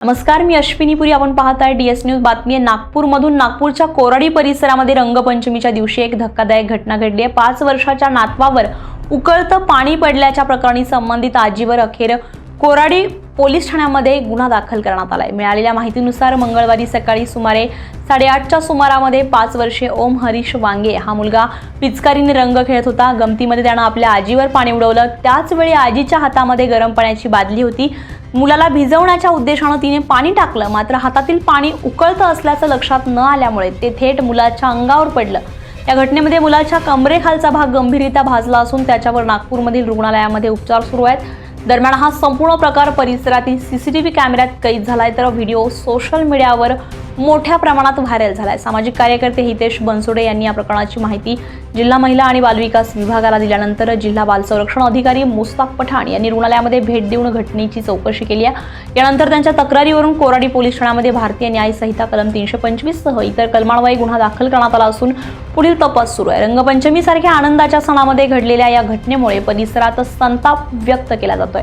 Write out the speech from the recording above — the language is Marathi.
नमस्कार, मी अश्विनी पुरी. आपण पाहताय DS न्यूज. बातमी आहे नागपूरमधून. नागपूरच्या कोराडी परिसरामध्ये रंगपंचमीच्या दिवशी एक धक्कादायक घटना घडली आहे. 5 वर्षाच्या नातवावर उकळतं पाणी पडल्याच्या प्रकरणी संबंधित आजीवर अखेर कोराडी पोलीस ठाण्यामध्ये गुन्हा दाखल करण्यात आलाय. मिळालेल्या माहितीनुसार मंगळवारी सकाळी सुमारे 8:30च्या सुमारामध्ये 5 वर्षीय ओम हरीश वांगे हा मुलगा पिचकारीने रंग खेळत होता. गमतीमध्ये त्यानं आपल्या आजीवर पाणी उडवलं. त्याच वेळी आजीच्या हातामध्ये गरम पाण्याची बादली होती. मुलाला भिजवण्याच्या उद्देशाने तिने पाणी टाकलं, मात्र हातातील पाणी उकळतं असल्याचं लक्षात न आल्यामुळे ते थेट मुलाच्या अंगावर पडलं. या घटनेमध्ये मुलाच्या कमरेखालचा भाग गंभीररित्या भाजला असून त्याच्यावर नागपूरमधील रुग्णालयामध्ये उपचार सुरू आहेत. दरम्यान हा संपूर्ण प्रकार परिसरातील CCTV कॅमेऱ्यात कैद झालाय, तर व्हिडिओ सोशल मीडियावर मोठ्या प्रमाणात व्हायरल झालाय. सामाजिक कार्यकर्ते हितेश बनसोडे यांनी या प्रकरणाची माहिती जिल्हा महिला आणि बालविकास विभागाला दिल्यानंतर जिल्हा बाल संरक्षण अधिकारी मुस्ताक पठाण यांनी रुग्णालयामध्ये भेट देऊन घटनेची चौकशी केली आहे. यानंतर त्यांच्या तक्रारीवरून कोराडी पोलीस ठाण्यामध्ये भारतीय न्याय संहिता कलम 325 सह इतर कलमांन्वये गुन्हा दाखल करण्यात आला असून पुढील तपास सुरू आहे. रंगपंचमीसारख्या आनंदाच्या सणामध्ये घडलेल्या या घटनेमुळे परिसरात संताप व्यक्त केला जातोय.